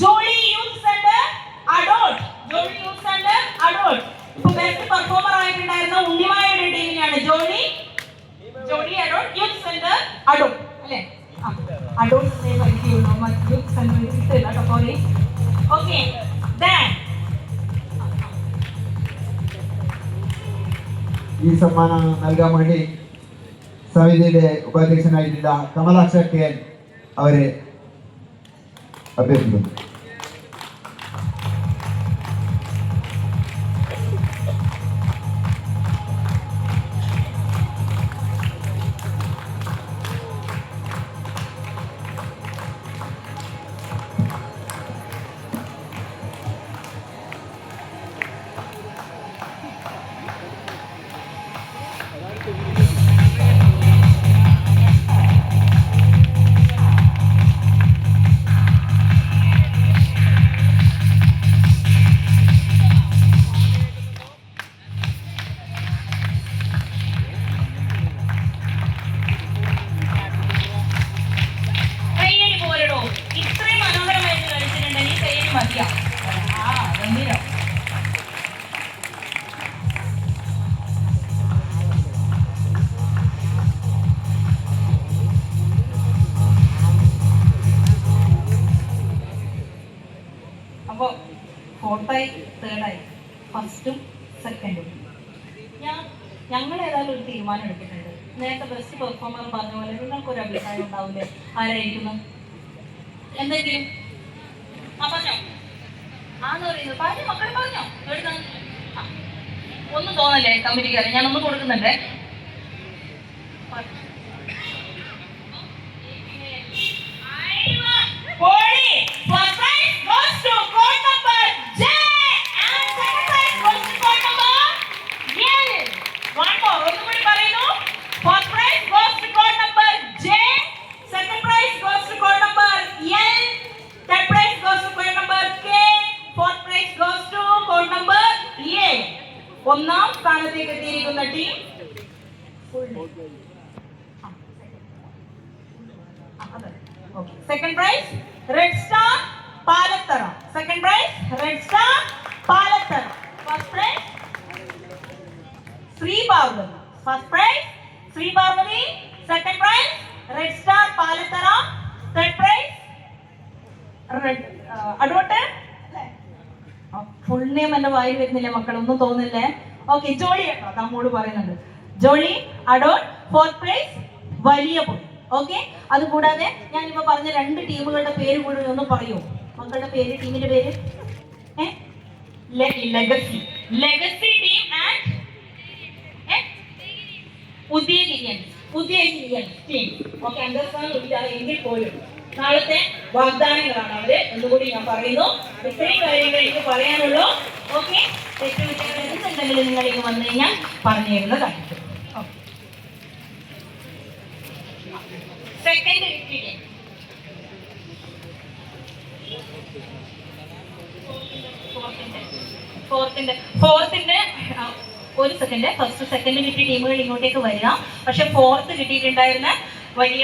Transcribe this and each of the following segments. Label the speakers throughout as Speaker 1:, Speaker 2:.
Speaker 1: Jolly youth centre adult. Jolly youth centre adult. ഇപ്പൊ best performer ആയിട്ടുണ്ടായിരുന്ന ഉണ്ണിമായുടെ ടീമിനാണ് Jolly adult youth centre adult അല്ലേ? Adult youth centre sorry. Okay,
Speaker 2: ഈ സമ്മാനം നൽകാൻ വേണ്ടി സമിതിയുടെ ഉപാധ്യക്ഷനായിട്ടുള്ള കമലാക്ഷ കെ അവരെ അഭ്യർത്ഥിക്കുന്നു.
Speaker 1: അപ്പൊ ഫോർത്തായി, തേർഡായി, ഫസ്റ്റും സെക്കൻഡും. ഞങ്ങൾ ഏതായാലും ഒരു തീരുമാനം എടുത്തിട്ടുണ്ട്. നേരത്തെ ബെസ്റ്റ് പെർഫോമർ പറഞ്ഞ പോലെ നിങ്ങൾക്കൊരു അഭിപ്രായം ഉണ്ടാവില്ലേ ആരായിരിക്കുന്നു? എന്തെങ്കിലും പറഞ്ഞോ? ആന്ന് പറയുന്നത് പറഞ്ഞു, മക്കളെ പറഞ്ഞോ? എഴുതാൻ ഒന്നും തോന്നല്ലേ കമ്മിറ്റിക്കാരെ? ഞാനൊന്ന് കൊടുക്കുന്നുണ്ടേ. ഒന്നാം സ്ഥാനത്തേക്ക് എത്തിയിരിക്കുന്ന team second prize red star Palathara. Second prize red star Palathara. First prize Shri Parvathi. First prize Shri Parvathi. Second prize red star Palathara. Third prize red അഡോട്ട്. ഫുൾ നെയിം എന്റെ വായിൽ വരുന്നില്ല മക്കൾ, ഒന്നും തോന്നില്ലേ? ഓക്കെ, ജോളി നമ്മോട് പറയുന്നുണ്ട്. ജോളി അഡോട്ട്. ഫോർത്ത് പ്രൈസ് വലിയ പൊടി. ഓക്കെ, അതുകൂടാതെ ഞാനിപ്പോ പറഞ്ഞ രണ്ട് ടീമുകളുടെ പേര് കൂടി ഒന്ന് പറയൂ മക്കളുടെ പേര്, ടീമിന്റെ പേര്. ലെഗസി ടീം ആൻഡ് ഉദയഗിരിയൻസ് ടീം. ഓക്കെ, അണ്ടർസ്റ്റാൻഡ് എങ്കിൽ പോലും നാളത്തെ വാഗ്ദാനങ്ങളാണ് അവര് എന്നുകൂടി ഞാൻ പറയുന്നു. ഇത്രയും കാര്യങ്ങൾ എനിക്ക് പറയാനുള്ളൂ. ഓക്കെ, എന്തുണ്ടെങ്കിലും നിങ്ങളിലേക്ക് വന്നു കഴിഞ്ഞാൽ പറഞ്ഞു തരുന്നതാണ്. സെക്കൻഡ് ഫോർത്തിന്റെ ഒരു സെക്കൻഡ്. ഫസ്റ്റ് സെക്കൻഡ് കിട്ടിയ ടീമുകൾ ഇങ്ങോട്ടേക്ക് വരിക. പക്ഷെ ഫോർത്ത് കിട്ടിയിട്ടുണ്ടായിരുന്ന വലിയ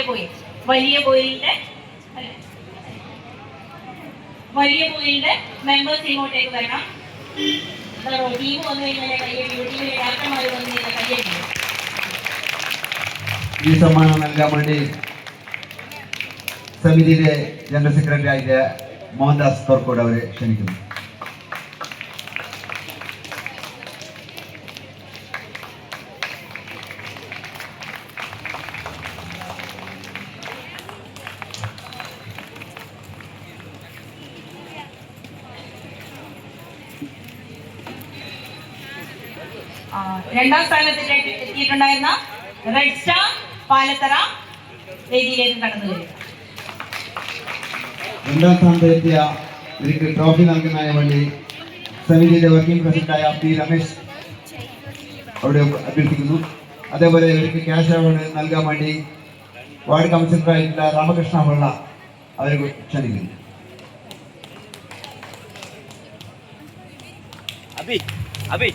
Speaker 1: പോയിന്റെ മെമ്പേഴ്സ് ഇങ്ങോട്ടേക്ക് വരണം. ടീം വന്നു കഴിഞ്ഞാൽ കയ്യടി, ടീമിലെ ഡയറക്ടർമാർ വന്നു കഴിഞ്ഞാൽ കയ്യടി.
Speaker 2: ഈ സമ്മാനം നൽകാൻ വേണ്ടി സമിതിയിലെ ജനറൽ സെക്രട്ടറി ആയിട്ട് മോഹൻദാസ് തോർക്കോട് അവരെ ക്ഷണിക്കുന്നു.
Speaker 1: രണ്ടാം സ്ഥാനത്തേക്ക് എത്തിയിട്ടുണ്ടായിരുന്ന റെഡ് സ്റ്റാർ പാലത്തറ വേദിയിലേക്ക് കടന്നു വരും.
Speaker 2: രണ്ടാം സ്ഥാനത്തെത്തിയ ഇവർക്ക് ട്രോഫി നൽകുന്നതിന് വേണ്ടി സമിതിയുടെ വർക്കിംഗ് പ്രസിഡന്റായ പി രമേശ് അവിടെ അഭ്യർത്ഥിക്കുന്നു. അതേപോലെ ഇവർക്ക് ക്യാഷ് അവാർഡ് നൽകാൻ വേണ്ടി വാർഡ് കൗൺസിലറായിട്ടുള്ള രാമകൃഷ്ണ പിള്ള അവരെ ക്ഷണിക്കുന്നു.
Speaker 3: അഭി